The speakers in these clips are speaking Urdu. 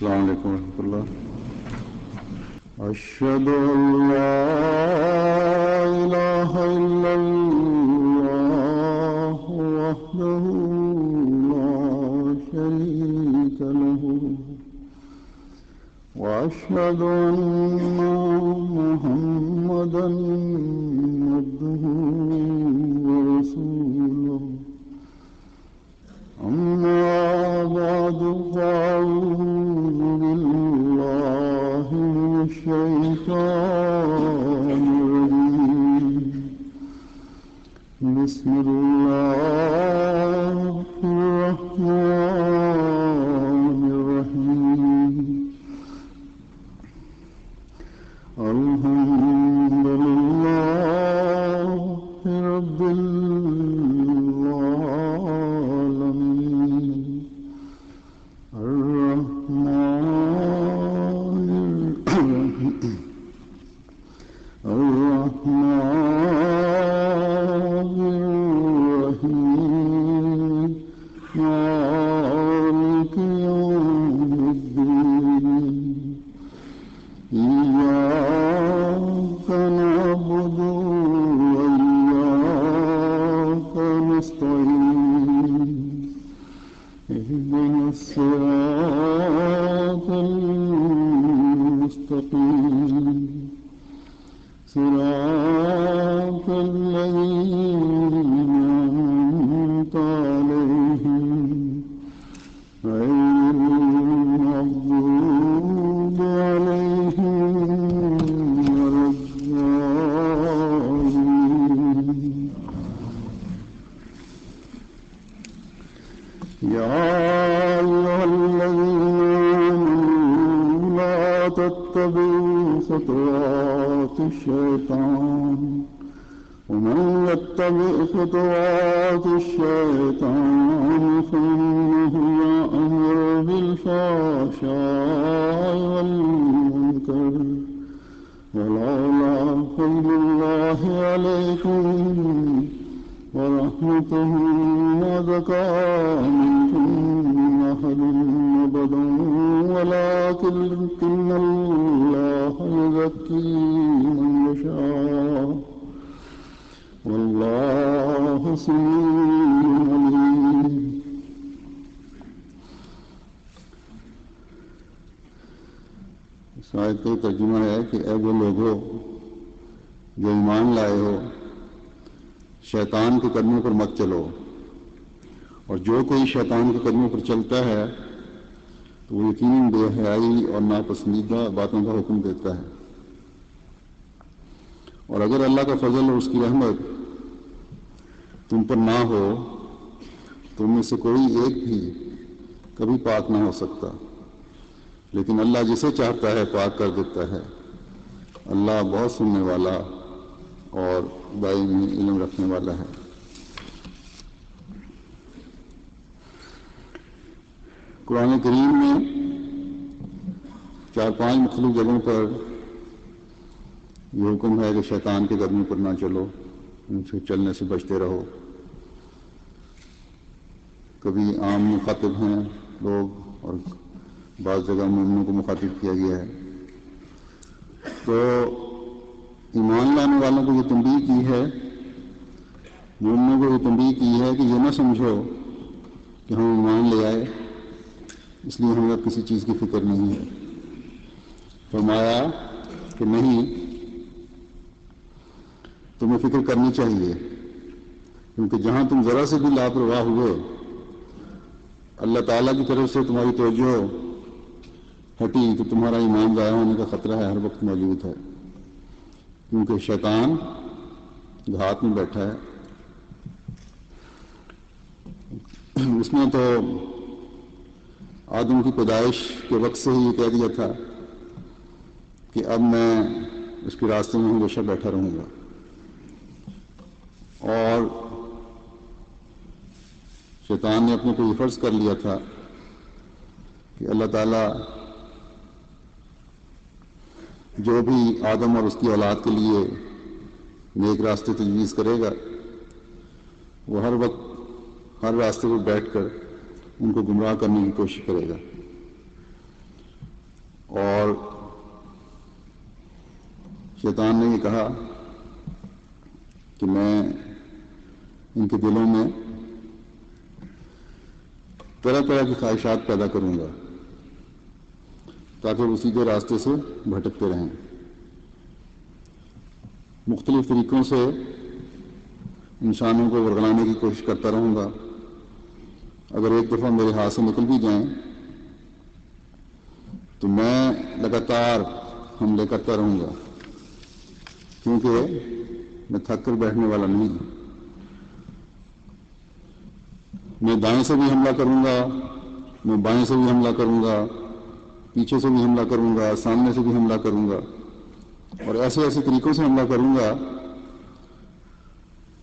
السلام علیکم ورحمۃ اللہ. اشہد ان لا الہ الا اللہ وحدہ لا شریک لہ واشہد ان محمدا عبدہ ورسولہ. اما بعد فاعوذ باللہ من الشیطان الرجیم. بسم اللہ الرحمن الرحیم. الحمد للہ رب العالمین خطوات الشيطان فإنه يأمر بالفحشاء والمنكر ولولا فضل الله عليكم ورحمته ما زكى منكم من أحد أبدا ولكن الله يزكي من يشاء واللہ سمیع علیم. اس آیت کا ترجمہ ہے کہ اے وہ لوگو جو ایمان لائے ہو، شیطان کے قدموں پر مت چلو، اور جو کوئی شیطان کے قدموں پر چلتا ہے تو وہ یقیناً بے حیائی اور ناپسندیدہ باتوں کا حکم دیتا ہے. اور اگر اللہ کا فضل اور اس کی رحمت تم پر نہ ہو تو ان میں سے کوئی ایک بھی کبھی پاک نہ ہو سکتا، لیکن اللہ جسے چاہتا ہے پاک کر دیتا ہے. اللہ بہت سننے والا اور دائمی علم رکھنے والا ہے. قرآن کریم میں 4-5 مختلف جگہوں پر یہ حکم ہے کہ شیطان کے قدموں پر نہ چلو، ان سے چلنے سے بچتے رہو. کبھی عام مخاطب ہیں لوگ اور بعض جگہ مومنوں کو مخاطب کیا گیا ہے. تو ایمان لانے والوں کو یہ تنبیہ کی ہے، مومنوں کو یہ تنبیہ کی ہے کہ یہ نہ سمجھو کہ ہم ایمان لے آئے اس لیے ہمیں کسی چیز کی فکر نہیں ہے. فرمایا کہ نہیں، تمہیں فکر کرنی چاہیے، کیونکہ جہاں تم ذرا سے بھی لاپرواہ ہوئے اللہ تعالیٰ کی طرف سے تمہاری توجہ ہٹی تو تمہارا ایمان ضائع ہونے کا خطرہ ہے، ہر وقت موجود ہے، کیونکہ شیطان گھات میں بیٹھا ہے. اس نے تو آدم کی پیدائش کے وقت سے ہی یہ کہہ دیا تھا کہ اب میں اس کے راستے میں ہمیشہ بیٹھا رہوں گا. اور شیطان نے اپنے کو یہ فرض کر لیا تھا کہ اللہ تعالیٰ جو بھی آدم اور اس کی اولاد کے لیے نیک راستے تجویز کرے گا وہ ہر وقت ہر راستے پر بیٹھ کر ان کو گمراہ کرنے کی کوشش کرے گا. اور شیطان نے یہ کہا کہ میں ان کے دلوں میں طرح طرح کی خواہشات پیدا کروں گا تاکہ اسی کے راستے سے بھٹکتے رہیں. مختلف طریقوں سے انسانوں کو ورگلانے کی کوشش کرتا رہوں گا. اگر ایک دفعہ میرے ہاتھ سے نکل بھی جائیں تو میں لگاتار حملے کرتا رہوں گا، کیونکہ میں تھک کر بیٹھنے والا نہیں ہوں. میں دائیں سے بھی حملہ کروں گا، میں بائیں سے بھی حملہ کروں گا، پیچھے سے بھی حملہ کروں گا، سامنے سے بھی حملہ کروں گا، اور ایسے ایسے طریقوں سے حملہ کروں گا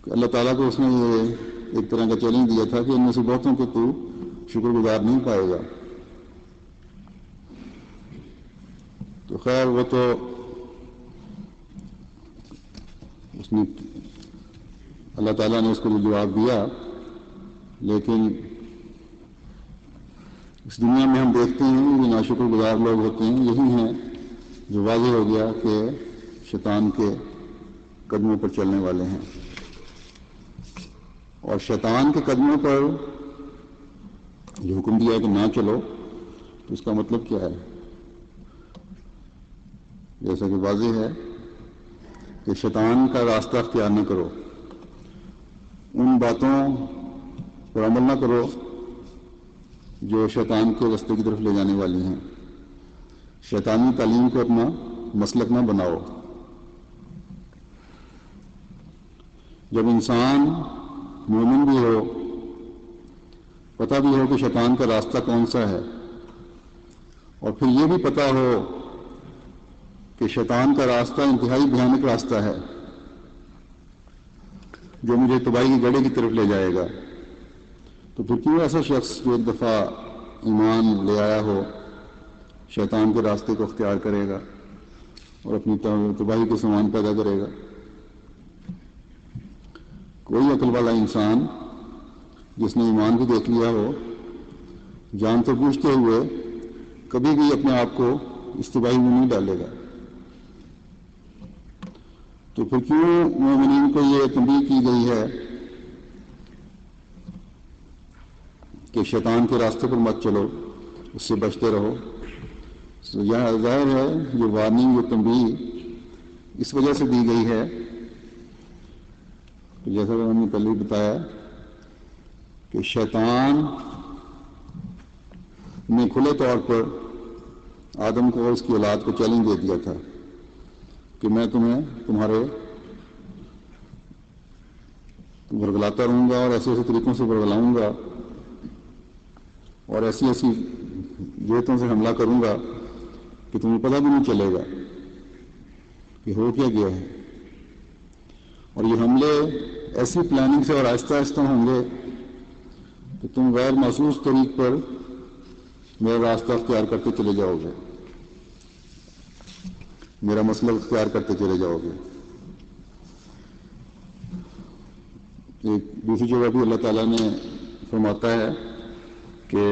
کہ اللہ تعالیٰ کو اس نے یہ ایک طرح کا چیلنج دیا تھا کہ ان میں سے بہتوں کو تو شکر گزار نہیں پائے گا. تو خیر وہ تو اس نے اللہ تعالیٰ نے اس کو جواب دیا، لیکن اس دنیا میں ہم دیکھتے ہیں کہ ناشکر گزار لوگ ہوتے ہیں، یہی ہیں جو واضح ہو گیا کہ شیطان کے قدموں پر چلنے والے ہیں. اور شیطان کے قدموں پر جو حکم دیا ہے کہ نہ چلو، تو اس کا مطلب کیا ہے؟ جیسا کہ واضح ہے کہ شیطان کا راستہ اختیار نہ کرو، ان باتوں پر عمل نہ کرو جو شیطان کے راستے کی طرف لے جانے والی ہیں. شیطانی تعلیم کو اپنا مسلک نہ بناؤ. جب انسان مومن بھی ہو، پتہ بھی ہو کہ شیطان کا راستہ کون سا ہے، اور پھر یہ بھی پتہ ہو کہ شیطان کا راستہ انتہائی بھیانک راستہ ہے جو مجھے تباہی کی گڑھے کی طرف لے جائے گا، تو پھر کیوں ایسا شخص جو ایک دفعہ ایمان لے آیا ہو شیطان کے راستے کو اختیار کرے گا اور اپنی تباہی کے سامان پیدا کرے گا؟ کوئی عقل والا انسان جس نے ایمان بھی دیکھ لیا ہو، جان تو بوجھتے ہوئے کبھی بھی اپنے آپ کو اس تباہی میں نہیں ڈالے گا. تو پھر کیوں مومنین کو یہ تنبیہ کی گئی ہے کہ شیطان کے راستے پر مت چلو، اس سے بچتے رہو؟ یہاں ظاہر ہے یہ وارننگ، یہ تنبیہ اس وجہ سے دی گئی ہے کہ جیسا کہ ہم نے پہلے بتایا کہ شیطان نے کھلے طور پر آدم کو اور اس کی اولاد کو چیلنج دے دیا تھا کہ میں تمہیں تمہارے ورگلاتا رہوں گا اور ایسے ایسے طریقوں سے ورگلاؤں گا اور ایسی ایسی جہتوں سے حملہ کروں گا کہ تمہیں پتہ بھی نہیں چلے گا کہ ہو کیا گیا ہے. اور یہ حملے ایسی پلاننگ سے اور آہستہ آہستہ ہوں گے کہ تم غیر محسوس طریق پر میرا راستہ اختیار کرتے چلے جاؤ گے، میرا مسلک اختیار کرتے چلے جاؤ گے. ایک دوسری جگہ بھی اللہ تعالیٰ نے فرماتا ہے کہ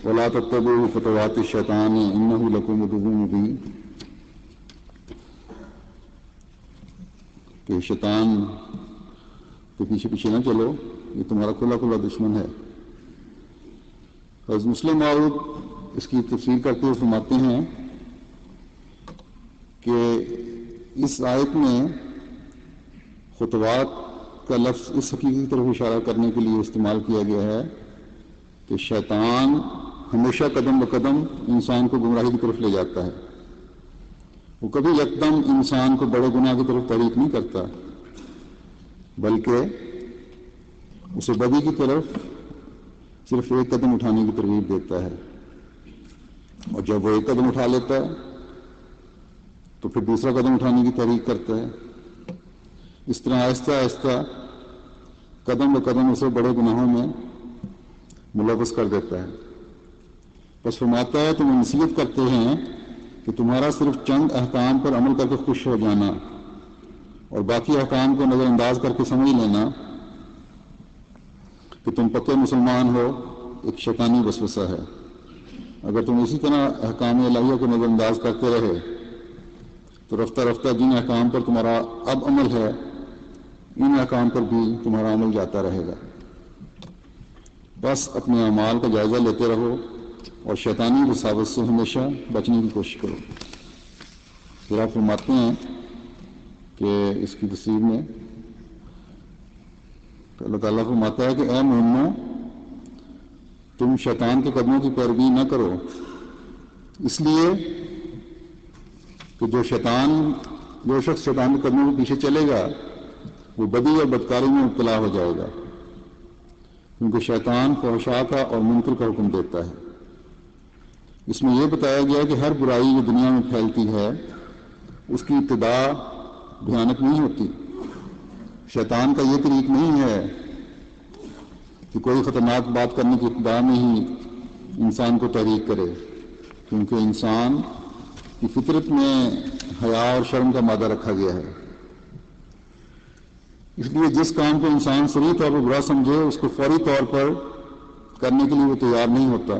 وَلَا تَتَّبِعُوا خُطُوَاتِ الشَّيْطَانِ إِنَّهُ لَكُمْ عَدُوٌّ مُبِينٌ، کہ شیطان کے پیچھے پیچھے نہ چلو، یہ تمہارا کھلا کھلا دشمن ہے. حضرت مسلم موعود اس کی تفسیر کرتے ہوئے فرماتے ہیں کہ اس آیت میں خطوات کا لفظ اس حقیقت کی طرف اشارہ کرنے کے لیے استعمال کیا گیا ہے کہ شیطان ہمیشہ قدم بقدم انسان کو گمراہی کی طرف لے جاتا ہے. وہ کبھی یکدم انسان کو بڑے گناہ کی طرف تحریک نہیں کرتا، بلکہ اسے بدی کی طرف صرف ایک قدم اٹھانے کی ترغیب دیتا ہے، اور جب وہ ایک قدم اٹھا لیتا ہے تو پھر دوسرا قدم اٹھانے کی تحریک کرتا ہے. اس طرح آہستہ آہستہ قدم بقدم اسے بڑے گناہوں میں ملوث کر دیتا ہے. بس فرماتا ہے تم نصیحت کرتے ہیں کہ تمہارا صرف چند احکام پر عمل کر کے خوش ہو جانا اور باقی احکام کو نظر انداز کر کے سمجھ لینا کہ تم پکے مسلمان ہو، ایک شیطانی وسوسہ ہے. اگر تم اسی طرح احکام الہیہ کو نظر انداز کرتے رہے تو رفتہ رفتہ جن احکام پر تمہارا اب عمل ہے ان احکام پر بھی تمہارا عمل جاتا رہے گا۔ بس اپنے اعمال کا جائزہ لیتے رہو اور شیطانی رساوت سے ہمیشہ بچنے کی کوشش کرو۔ پھر آپ فرماتے ہیں کہ اس کی تفسیر میں اللہ تعالیٰ فرماتا ہے کہ اے مومنو، تم شیطان کے قدموں کی پیروی نہ کرو، اس لیے کہ جو شخص شیطان کے قدموں کے پیچھے چلے گا وہ بدی اور بدکاری میں مبتلا ہو جائے گا، کیونکہ شیطان فحشاء کا اور منکر کا حکم دیتا ہے۔ اس میں یہ بتایا گیا کہ ہر برائی جو دنیا میں پھیلتی ہے اس کی ابتدا بھیانک نہیں ہوتی۔ شیطان کا یہ طریق نہیں ہے کہ کوئی خطرناک بات کرنے کی ابتدا میں ہی انسان کو تحریک کرے، کیونکہ انسان کی فطرت میں حیا اور شرم کا مادہ رکھا گیا ہے۔ اس لیے جس کام کو انسان صریح طور پر برا سمجھے اس کو فوری طور پر کرنے کے لیے وہ تیار نہیں ہوتا۔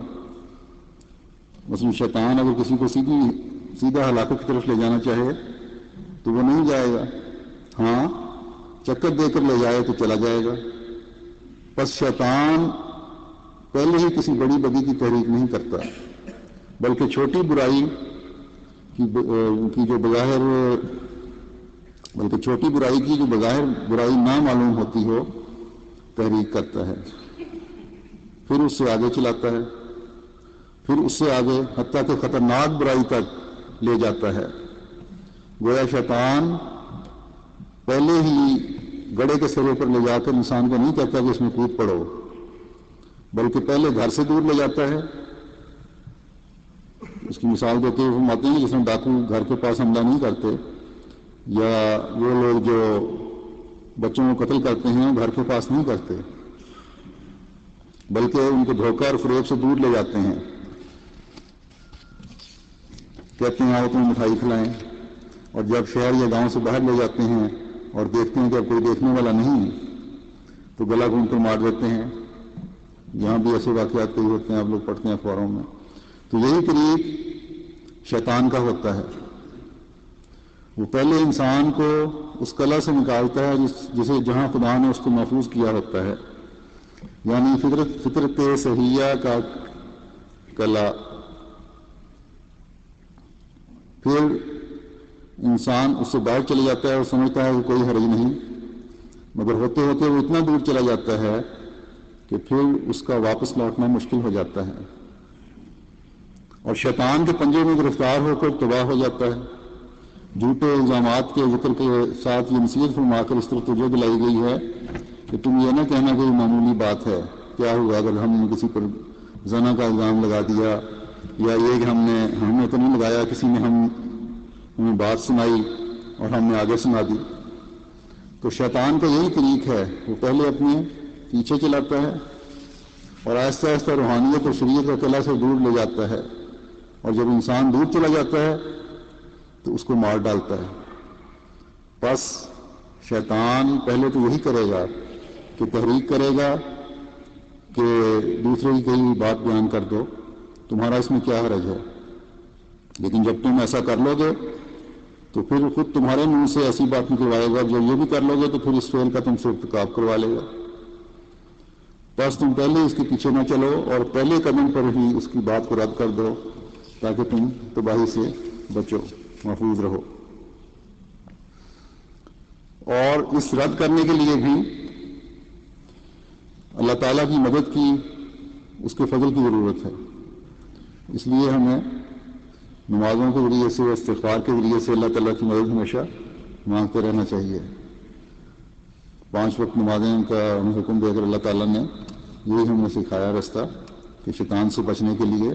مثلا شیطان اگر کسی کو سیدھا ہلاکت کی طرف لے جانا چاہے تو وہ نہیں جائے گا، ہاں چکر دے کر لے جائے تو چلا جائے گا۔ بس شیطان پہلے ہی کسی بڑی بدی کی تحریک نہیں کرتا، بلکہ چھوٹی برائی کی جو بظاہر برائی نہ معلوم ہوتی ہو تحریک کرتا ہے، پھر اس سے آگے چلاتا ہے، پھر اس سے آگے حتیٰ کہ خطرناک برائی تک لے جاتا ہے۔ گویا شیطان پہلے ہی گڑھے کے سرے پر لے جا کر انسان کو نہیں کہتا کہ اس میں کود پڑو، بلکہ پہلے گھر سے دور لے جاتا ہے۔ اس کی مثال دیتے ہوئے فرماتے ہیں جس میں ڈاکو گھر کے پاس حملہ نہیں کرتے، یا وہ لوگ جو بچوں کو قتل کرتے ہیں وہ گھر کے پاس نہیں کرتے، بلکہ ان کو دھوکہ اور فریب سے دور لے جاتے ہیں۔ کہتے ہیں آؤ تمہیں مٹھائی کھلائیں، اور جب شہر یا گاؤں سے باہر لے جاتے ہیں اور دیکھتے ہیں کہ اب کوئی دیکھنے والا نہیں تو گلا گھونٹ کر مار دیتے ہیں۔ یہاں بھی ایسے واقعات کئی ہوتے ہیں، آپ لوگ پڑھتے ہیں اخباروں میں۔ تو یہی طریق شیطان کا ہوتا ہے، وہ پہلے انسان کو اس کلا سے نکالتا ہے جسے جہاں خدا نے اس کو محفوظ کیا ہوتا ہے، یعنی فطرت صحیحہ کا کلا۔ پھر انسان اس سے باہر چلے جاتا ہے اور سمجھتا ہے کہ کوئی حرج نہیں، مگر ہوتے ہوتے وہ اتنا دور چلا جاتا ہے کہ پھر اس کا واپس لوٹنا مشکل ہو جاتا ہے، اور شیطان کے پنجے میں گرفتار ہو کر تباہ ہو جاتا ہے۔ جھوٹے الزامات کے ذکر کے ساتھ یہ نصیحت فرما کر اس طرح توجہ دلائی گئی ہے کہ تم یہ نہ کہنا کہ یہ معمولی بات ہے، کیا ہوا اگر ہم نے کسی پر زنا کا الزام لگا دیا، یا یہ کہ ہم نے تو نہیں لگایا، کسی نے ہمیں بات سنائی اور ہم نے آگے سنا دی۔ تو شیطان کا یہی طریق ہے، وہ پہلے اپنے پیچھے چلاتا ہے اور آہستہ آہستہ روحانیت اور شریعت کا قلعہ سے دور لے جاتا ہے، اور جب انسان دور چلا جاتا ہے تو اس کو مار ڈالتا ہے۔ بس شیطان پہلے تو یہی کرے گا کہ تحریک کرے گا کہ دوسرے کی کئی بات بیان کر دو، تمہارا اس میں کیا حرج ہے، لیکن جب تم ایسا کر لو گے تو پھر خود تمہارے منہ سے ایسی بات نکلوائے گا، جب یہ بھی کر لو گے تو پھر اس فعل کا تم سے ارتکاب کروا لے گا۔ بس تم پہلے اس کے پیچھے نہ چلو اور پہلے قدم پر ہی اس کی بات کو رد کر دو تاکہ تم تباہی سے بچو، محفوظ رہو۔ اور اس رد کرنے کے لیے بھی اللہ تعالیٰ کی مدد کی، اس کے فضل کی ضرورت ہے۔ اس لیے ہمیں نمازوں کے ذریعے سے، استغفار کے ذریعے سے اللہ تعالیٰ کی مدد ہمیشہ مانگتے رہنا چاہیے۔ 5 وقت نمازیں کا ہمیں حکم دے کر اللہ تعالیٰ نے یہی ہمیں سکھایا رستہ کہ شیطان سے بچنے کے لیے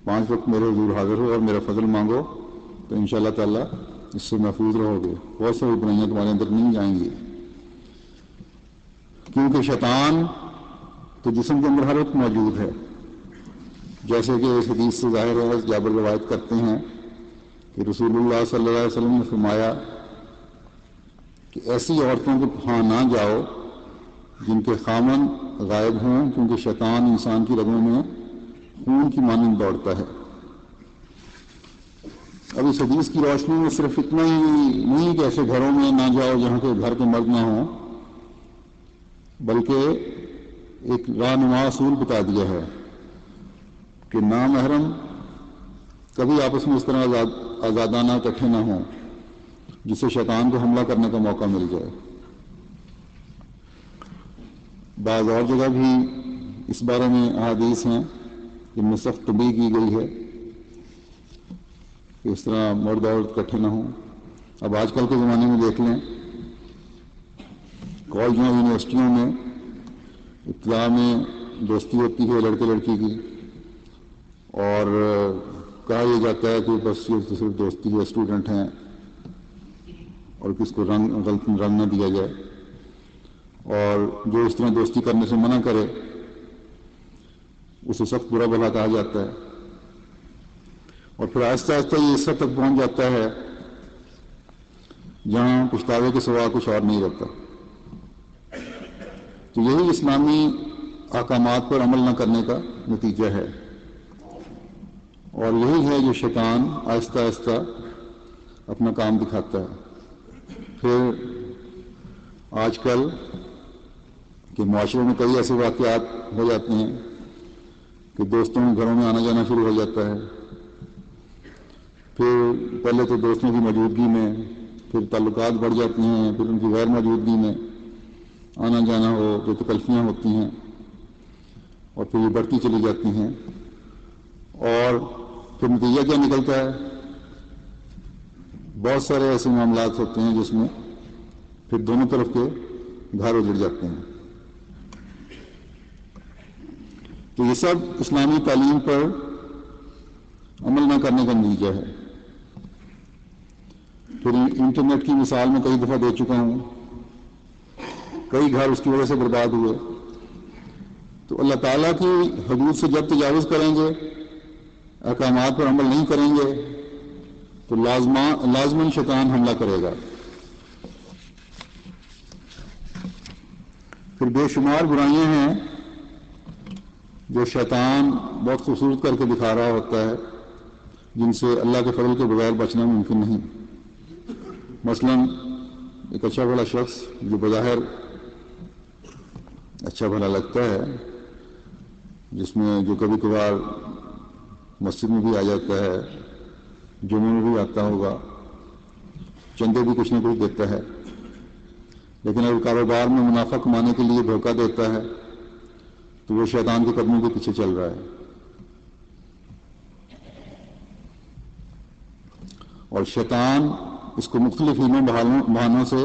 5 وقت میرے حضور حاضر ہو اور میرا فضل مانگو تو انشاءاللہ تعالیٰ اس سے محفوظ رہو گے، بہت ساری برائیاں تمہارے اندر نہیں جائیں گی، کیونکہ شیطان تو جسم کے اندر ہر وقت موجود ہے، جیسے کہ اس حدیث سے ظاہر ہے۔ جابر روایت کرتے ہیں کہ رسول اللہ صلی اللہ علیہ وسلم نے فرمایا کہ ایسی عورتوں کے ہاں نہ جاؤ جن کے خامن غائب ہوں، کیونکہ شیطان انسان کی رگوں میں خون کی مانند دوڑتا ہے۔ اب اس حدیث کی روشنی میں صرف اتنا ہی نہیں کہ ایسے گھروں میں نہ جاؤ جہاں کے گھر کے مرد نہ ہوں، بلکہ ایک رہنما اصول بتا دیا ہے کہ نامحرم کبھی آپس میں اس طرح آزادانہ اکٹھے نہ ہوں جس سے شیطان کو حملہ کرنے کا موقع مل جائے۔ بعض اور جگہ بھی اس بارے میں احادیث ہیں جن میں سخت تنبیہ کی گئی ہے کہ اس طرح مرد عورت اکٹھے نہ ہوں۔ اب آج کل کے زمانے میں دیکھ لیں، کالجوں یونیورسٹیوں میں اطلاع میں دوستی ہوتی ہے لڑکے لڑکی کی، اور کہا یہ جاتا ہے کہ بس یہ تو صرف دوستی ہے، اسٹوڈنٹ ہیں، اور کس کو غلط رنگ نہ دیا جائے، اور جو اس طرح دوستی کرنے سے منع کرے اسے سخت برا بھلا کہا جاتا ہے، اور پھر آہستہ آہستہ یہ اس حد تک پہنچ جاتا ہے جہاں پچھتاوے کے سوا کچھ اور نہیں رہتا۔ تو یہی اسلامی احکامات پر عمل نہ کرنے کا نتیجہ ہے، اور یہی ہے جو شیطان آہستہ آہستہ اپنا کام دکھاتا ہے۔ پھر آج کل کے معاشرے میں کئی ایسے واقعات ہو جاتے ہیں کہ دوستوں کے گھروں میں آنا جانا شروع ہو جاتا ہے، پھر پہلے تو دوستوں کی موجودگی میں، پھر تعلقات بڑھ جاتی ہیں، پھر ان کی غیر موجودگی میں آنا جانا ہو، جو تکلفیاں ہوتی ہیں، اور پھر یہ بڑھتی چلی جاتی ہیں، اور پھر نتیجہ کیا نکلتا ہے؟ بہت سارے ایسے معاملات ہوتے ہیں جس میں پھر دونوں طرف کے گھر اجڑ جاتے ہیں۔ تو یہ سب اسلامی تعلیم پر عمل نہ کرنے کا نتیجہ ہے۔ پھر انٹرنیٹ کی مثال میں کئی دفعہ دے چکا ہوں، کئی گھر اس کی وجہ سے برباد ہوئے۔ تو اللہ تعالیٰ کی حدود سے جب تجاوز کریں گے، احکامات پر عمل نہیں کریں گے، تو لازماً شیطان حملہ کرے گا۔ پھر بے شمار برائیاں ہیں جو شیطان بہت خوبصورت کر کے دکھا رہا ہوتا ہے، جن سے اللہ کے فضل کے بغیر بچنا ممکن نہیں۔ مثلاً ایک اچھا بھلا شخص جو بظاہر اچھا بھلا لگتا ہے، جس میں جو کبھی کبھار مسجد میں بھی آ جاتا ہے، جمعے میں بھی آتا ہوگا، چندے بھی کچھ نہ کچھ دیتا ہے، لیکن اگر کاروبار میں منافع کمانے کے لیے دھوکہ دیتا ہے تو وہ شیطان کے قدموں کے پیچھے چل رہا ہے۔ اور شیطان اس کو مختلف علموں بہانوں سے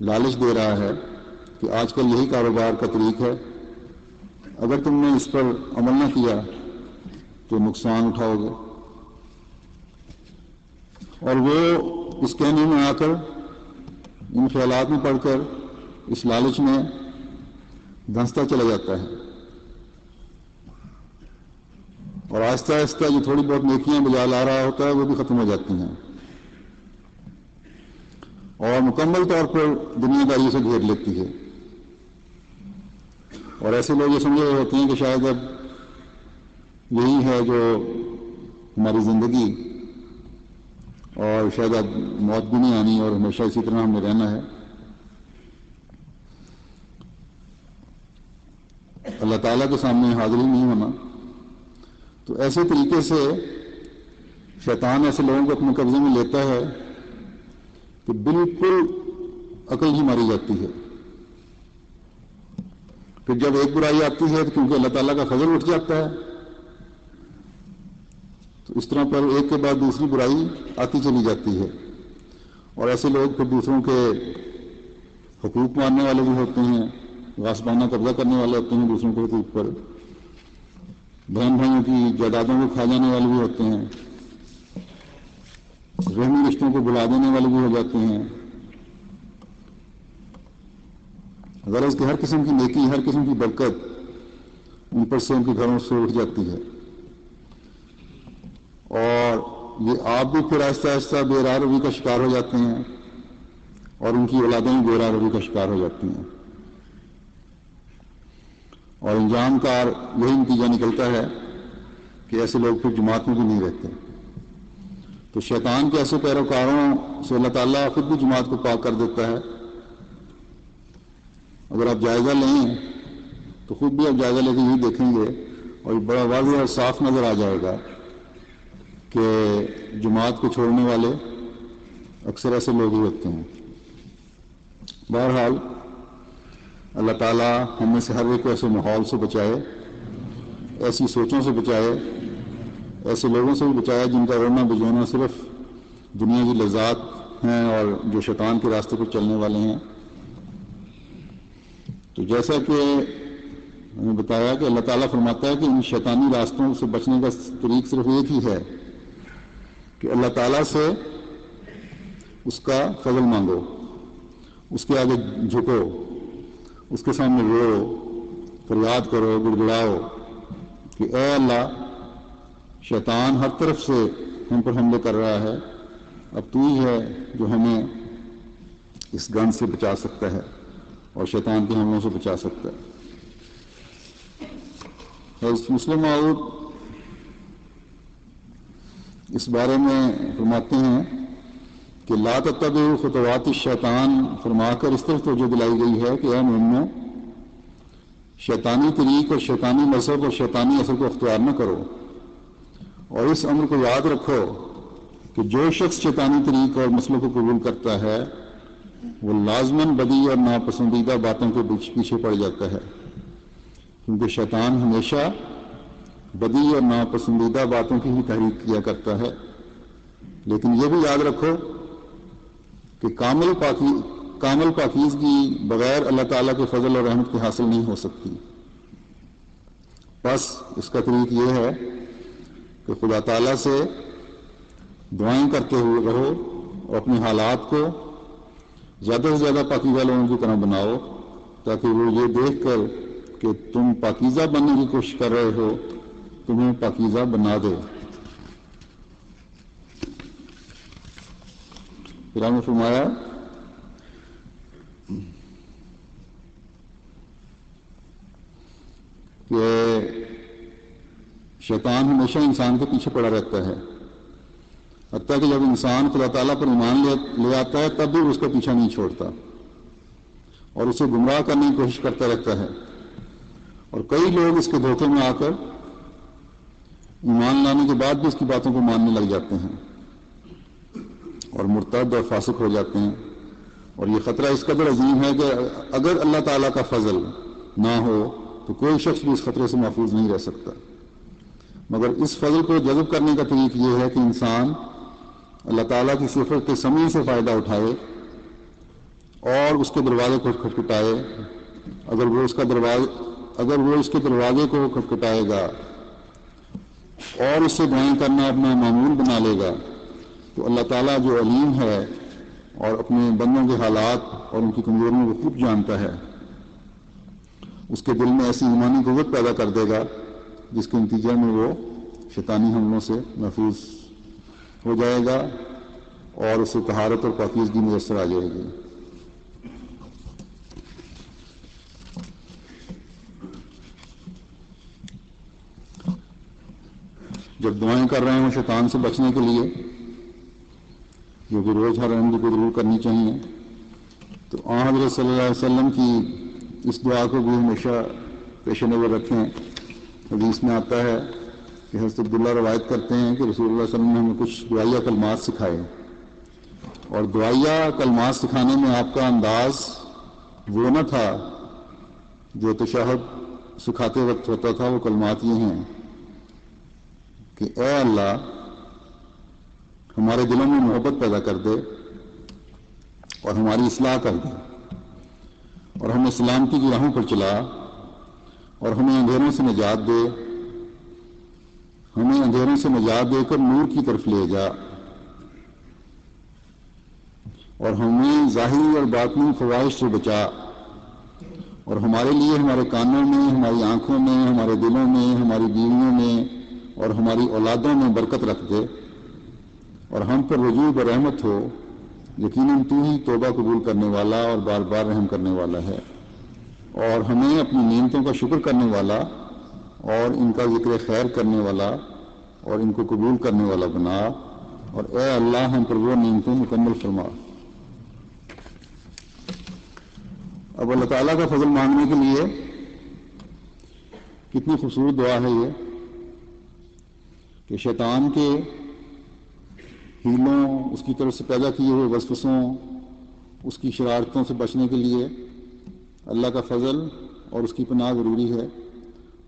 لالچ دے رہا ہے کہ آج کل یہی کاروبار کا طریق ہے، اگر تم نے اس پر عمل نہ کیا تو نقصان اٹھاؤ گے، اور وہ اس کہنے میں آ کر، ان خیالات میں پڑھ کر، اس لالچ میں دھنستا چلا جاتا ہے، اور آہستہ آہستہ جو تھوڑی بہت نیکیاں بجا لا رہا ہوتا ہے وہ بھی ختم ہو جاتی ہیں، اور مکمل طور پر دنیا داری سے گھیر لیتی ہے۔ اور ایسے لوگ یہ سمجھ رہے ہوتے ہیں کہ شاید اب یہی ہے جو ہماری زندگی، اور شاید اب موت بھی نہیں آنی اور ہمیشہ اسی طرح ہم نے رہنا ہے۔ اللہ تعالیٰ کے سامنے حاضری نہیں ہونا۔ تو ایسے طریقے سے شیطان ایسے لوگوں کو اپنے قبضے میں لیتا ہے کہ بالکل عقل ہی ماری جاتی ہے۔ پھر جب ایک برائی آتی ہے تو کیونکہ اللہ تعالیٰ کا فضل اٹھ جاتا ہے، تو اس طرح پر ایک کے بعد دوسری برائی آتی چلی جاتی ہے، اور ایسے لوگ پھر دوسروں کے حقوق ماننے والے بھی ہوتے ہیں، غاصبانہ قبضہ کرنے والے ہوتے ہیں دوسروں کے حقوق پر، بہن بھائیوں کی جائیدادوں کو کھا جانے والے بھی ہوتے ہیں، رحمی رشتوں کو بلا دینے والے بھی ہو جاتے ہیں۔ غرض کہ ہر قسم کی نیکی، ہر قسم کی برکت ان پر سے، ان کے گھروں سے اٹھ جاتی ہے، اور یہ آپ بھی پھر آہستہ آہستہ بے راہ روی کا شکار ہو جاتے ہیں، اور ان کی اولادیں بھی بے راہ روی کا شکار ہو جاتی ہیں۔ اور انجام کار یہی نتیجہ نکلتا ہے کہ ایسے لوگ پھر جماعت میں بھی نہیں رہتے. تو شیطان کے ایسے پیروکاروں سے اللہ تعالیٰ خود بھی جماعت کو پاک کر دیتا ہے. اگر آپ جائزہ لیں تو خود بھی آپ جائزہ لے کے یہی دیکھیں گے اور بڑا واضح اور صاف نظر آ جائے گا کہ جماعت کو چھوڑنے والے اکثر ایسے لوگ ہی ہوتے ہیں. بہرحال اللہ تعالیٰ ہم میں سے ہر ایک کو ایسے ماحول سے بچائے، ایسی سوچوں سے بچائے، ایسے لوگوں سے بھی بچائے جن کا رونا بجونا صرف دنیا کی لذات ہیں اور جو شیطان کے راستے پر چلنے والے ہیں. تو جیسا کہ میں نے بتایا کہ اللہ تعالیٰ فرماتا ہے کہ ان شیطانی راستوں سے بچنے کا طریق صرف ایک ہی ہے کہ اللہ تعالیٰ سے اس کا فضل مانگو، اس کے آگے جھکو، اس کے سامنے رو، فریاد کرو، گڑ گڑاؤ کہ اے اللہ، شیطان ہر طرف سے ہم پر حملے کر رہا ہے، اب تو ہی ہے جو ہمیں اس گند سے بچا سکتا ہے اور شیطان کے حملوں سے بچا سکتا ہے. حضرت مسلم موعود اس بارے میں فرماتے ہیں کہ لا تتبعوا خطوات الشیطان فرما کر اس طرف توجہ دلائی گئی ہے کہ اے مومنو، شیطانی طریق اور شیطانی مذہب اور شیطانی اثر کو اختیار نہ کرو، اور اس امر کو یاد رکھو کہ جو شخص شیطانی طریق اور مسئلوں کو قبول کرتا ہے وہ لازماً بدی اور ناپسندیدہ باتوں کے پیچھے پڑ جاتا ہے، کیونکہ شیطان ہمیشہ بدی اور ناپسندیدہ باتوں کی ہی تحریک کیا کرتا ہے. لیکن یہ بھی یاد رکھو کہ کامل پاکیزگی بغیر اللہ تعالیٰ کے فضل اور رحمت کے حاصل نہیں ہو سکتی. بس اس کا طریق یہ ہے کہ خدا تعالیٰ سے دعائیں کرتے ہوئے رہو اور اپنے حالات کو زیادہ سے زیادہ پاکیزہ لوگوں کی طرح بناؤ، تاکہ وہ یہ دیکھ کر کہ تم پاکیزہ بننے کی کوشش کر رہے ہو تمہیں پاکیزہ بنا دے. پھر ہم نے فرمایا کہ شیطان ہمیشہ انسان کے پیچھے پڑا رہتا ہے، حتیٰ کہ جب انسان خدا تعالیٰ پر ایمان لے آتا ہے تب بھی اس کا پیچھا نہیں چھوڑتا اور اسے گمراہ کرنے کی کوشش کرتا رہتا ہے. اور کئی لوگ اس کے دھوکے میں آ کر ایمان لانے کے بعد بھی اس کی باتوں کو ماننے لگ جاتے ہیں اور مرتد اور فاسق ہو جاتے ہیں. اور یہ خطرہ اس قدر عظیم ہے کہ اگر اللہ تعالیٰ کا فضل نہ ہو تو کوئی شخص بھی اس خطرے سے محفوظ نہیں رہ سکتا. مگر اس فضل کو جذب کرنے کا طریق یہ ہے کہ انسان اللہ تعالیٰ کی صفت کے سمیع سے فائدہ اٹھائے اور اس کے دروازے کو کھٹکھٹائے. اگر وہ اس کے دروازے کو کھٹکھٹائے گا اور اس سے دعائیں کرنا اپنا معمول بنا لے گا تو اللہ تعالیٰ جو علیم ہے اور اپنے بندوں کے حالات اور ان کی کمزوریوں کو خوب جانتا ہے، اس کے دل میں ایسی ایمانی قوت پیدا کر دے گا جس کے نتیجے میں وہ شیطانی حملوں سے محفوظ ہو جائے گا اور اسے طہارت اور پاکیزگی میسر آ جائے گی. جب دعائیں کر رہے ہوں شیطان سے بچنے کے لیے، جو کہ روز ہر احمد کو ضرور کرنی چاہیے، تو حضرت صلی اللہ علیہ وسلم کی اس دعا کو بھی ہمیشہ پیش نظر رکھیں. حدیث میں آتا ہے کہ حضرت عبداللہ روایت کرتے ہیں کہ رسول اللہ صلی اللہ علیہ وسلم نے ہمیں کچھ دعائیہ کلمات سکھائے، اور دعائیہ کلمات سکھانے میں آپ کا انداز وہ نہ تھا جو تشہد سکھاتے وقت ہوتا تھا. وہ کلمات یہ ہیں کہ اے اللہ، ہمارے دلوں میں محبت پیدا کر دے اور ہماری اصلاح کر دے اور ہمیں سلامتی کی راہوں پر چلا اور ہمیں اندھیروں سے نجات دے، ہمیں اندھیروں سے نجات دے کر نور کی طرف لے جا، اور ہمیں ظاہری اور باطنی فواہش سے بچا، اور ہمارے لیے ہمارے کانوں میں، ہماری آنکھوں میں، ہمارے دلوں میں، ہماری بیویوں میں اور ہماری اولادوں میں برکت رکھ دے، اور ہم پر رجوع و رحمت ہو. یقیناً تو ہی توبہ قبول کرنے والا اور بار بار رحم کرنے والا ہے. اور ہمیں اپنی نعمتوں کا شکر کرنے والا اور ان کا ذکر خیر کرنے والا اور ان کو قبول کرنے والا بنا، اور اے اللہ ہم پر وہ نعمتیں مکمل فرما۔ اب اللہ تعالیٰ کا فضل مانگنے کے لیے کتنی خوبصورت دعا ہے یہ کہ شیطان کے ہیلوں، اس کی طرف سے پیدا کیے ہوئے وسوسوں، اس کی شرارتوں سے بچنے کے لیے اللہ کا فضل اور اس کی پناہ ضروری ہے۔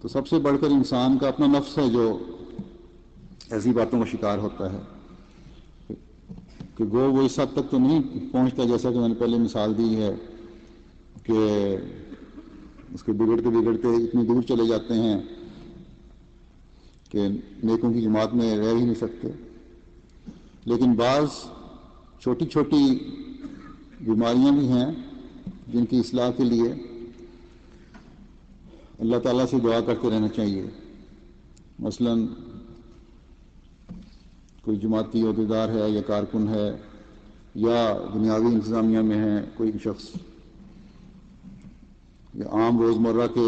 تو سب سے بڑھ کر انسان کا اپنا نفس ہے جو ایسی باتوں کا شکار ہوتا ہے کہ گو وہ اس حد تک تو نہیں پہنچتا جیسا کہ میں نے پہلے مثال دی ہے کہ اس کے بگڑتے بگڑتے اتنی دور چلے جاتے ہیں کہ نیکوں کی جماعت میں رہ ہی نہیں سکتے۔ لیکن بعض چھوٹی چھوٹی بیماریاں بھی ہیں جن کی اصلاح کے لیے اللہ تعالیٰ سے دعا کرتے رہنا چاہیے۔ مثلا کوئی جماعتی عہدیدار ہے یا کارکن ہے یا دنیاوی انتظامیہ میں ہے کوئی شخص، یا عام روزمرہ کے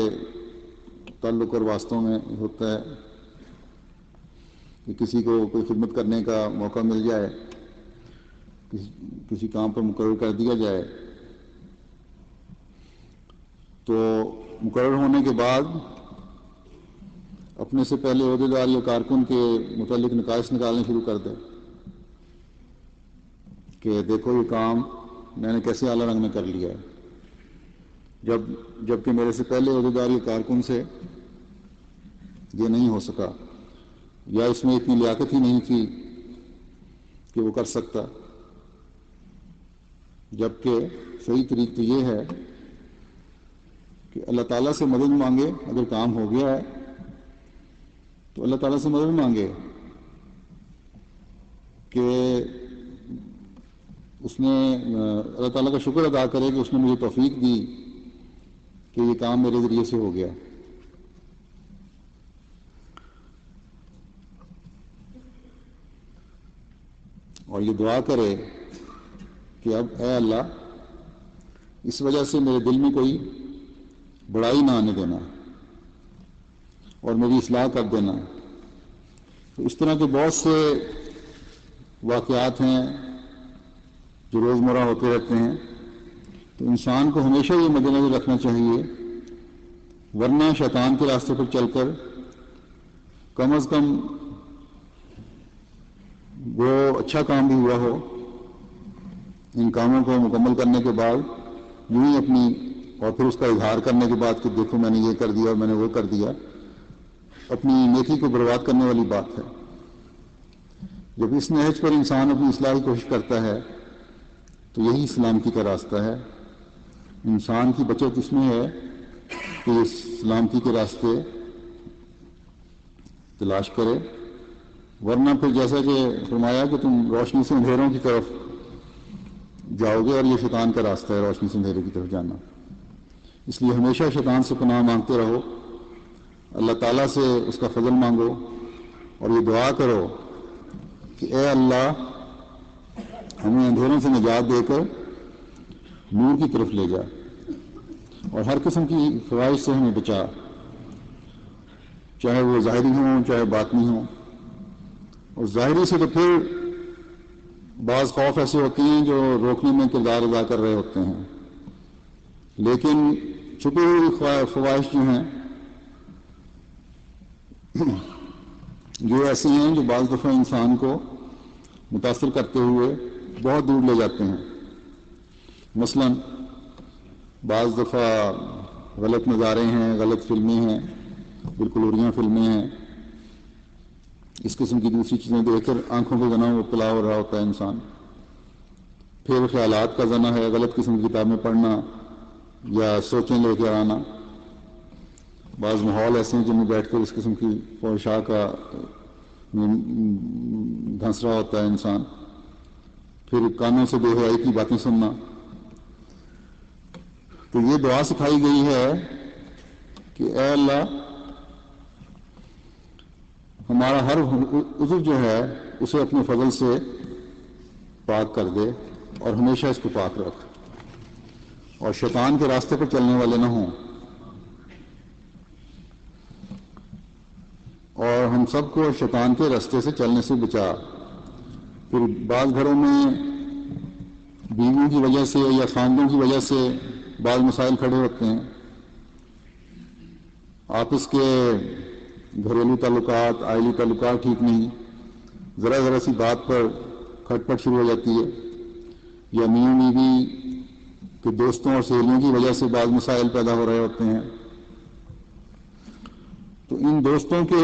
تعلق اور واسطوں میں ہوتا ہے کہ کسی کو کوئی خدمت کرنے کا موقع مل جائے، کسی کام پر مقرر کر دیا جائے، تو مقرر ہونے کے بعد اپنے سے پہلے عہدیدار یا کارکن کے متعلق نقائص نکالنے شروع کر دے کہ دیکھو یہ کام میں نے کیسے اعلیٰ رنگ میں کر لیا ہے، جبکہ میرے سے پہلے عہدیدار یا کارکن سے یہ نہیں ہو سکا، یا اس میں اتنی لیاقت ہی نہیں تھی کہ وہ کر سکتا۔ جبکہ صحیح طریقہ تو یہ ہے کہ اللہ تعالیٰ سے مدد مانگے، اگر کام ہو گیا ہے تو اللہ تعالیٰ سے مدد مانگے کہ اس نے اللہ تعالیٰ کا شکر ادا کرے کہ اس نے مجھے توفیق دی کہ یہ کام میرے ذریعے سے ہو گیا۔ اور یہ دعا کرے کہ اب اے اللہ اس وجہ سے میرے دل میں کوئی بڑائی نہ آنے دینا اور میری اصلاح کر دینا۔ تو اس طرح کے بہت سے واقعات ہیں جو روزمرہ ہوتے رہتے ہیں، تو انسان کو ہمیشہ یہ مد نظر رکھنا چاہیے، ورنہ شیطان کے راستے پر چل کر کم از کم وہ اچھا کام بھی ہوا ہو، ان کاموں کو مکمل کرنے کے بعد یوں ہی اپنی اور پھر اس کا اظہار کرنے کے بعد کہ دیکھو میں نے یہ کر دیا اور میں نے وہ کر دیا، اپنی نیکی کو برباد کرنے والی بات ہے۔ جب اس نہج پر انسان اپنی اصلاح کی کوشش کرتا ہے تو یہی سلامتی کا راستہ ہے۔ انسان کی بچت اس میں ہے کہ یہ سلامتی کے راستے تلاش کرے، ورنہ پھر جیسا کہ فرمایا کہ تم روشنی سے اندھیروں کی طرف جاؤ گے، اور یہ شیطان کا راستہ ہے روشنی سے اندھیروں کی طرف جانا۔ اس لیے ہمیشہ شیطان سے پناہ مانگتے رہو، اللہ تعالیٰ سے اس کا فضل مانگو، اور یہ دعا کرو کہ اے اللہ ہمیں اندھیروں سے نجات دے کر نور کی طرف لے جا، اور ہر قسم کی خواہش سے ہمیں بچا، چاہے وہ ظاہری ہوں چاہے باطنی ہوں۔ اور ظاہری سے تو پھر بعض خوف ایسے ہوتے ہیں جو روکنے میں کردار ادا کر رہے ہوتے ہیں، لیکن چھپی ہوئی خواہش جو ہیں یہ ایسے ہیں جو بعض دفعہ انسان کو متاثر کرتے ہوئے بہت دور لے جاتے ہیں۔ مثلا بعض دفعہ غلط نظارے ہیں، غلط فلمیں ہیں، بالکل اریاں فلمیں ہیں، اس قسم کی دوسری چیزیں دیکھ کر آنکھوں کے زنا مبتلا ہو رہا ہوتا ہے انسان۔ پھر خیالات کا زنا ہے، غلط قسم کی کتابیں پڑھنا یا سوچیں لے کے آنا۔ بعض ماحول ایسے ہیں جن میں بیٹھ کر اس قسم کی فحشاء کا دھنس رہا ہوتا ہے انسان۔ پھر کانوں سے بے حیائی کی باتیں سننا۔ تو یہ دعا سکھائی گئی ہے کہ اے اللہ ہمارا ہر عضو جو ہے اسے اپنے فضل سے پاک کر دے اور ہمیشہ اس کو پاک رکھ، اور شیطان کے راستے پر چلنے والے نہ ہوں۔ ہم سب کو شیطان کے راستے سے چلنے سے بچا۔ پھر بعض گھروں میں بیویوں کی وجہ سے یا خاندوں کی وجہ سے بعض مسائل کھڑے ہوتے ہیں، آپس کے گھریلو تعلقات، آئلی تعلقات ٹھیک نہیں، ذرا سی بات پر کھٹ پٹ شروع ہو جاتی ہے، یا میاں بیوی کے دوستوں اور سہیلیوں کی وجہ سے بعض مسائل پیدا ہو رہے ہوتے ہیں۔ تو ان دوستوں کے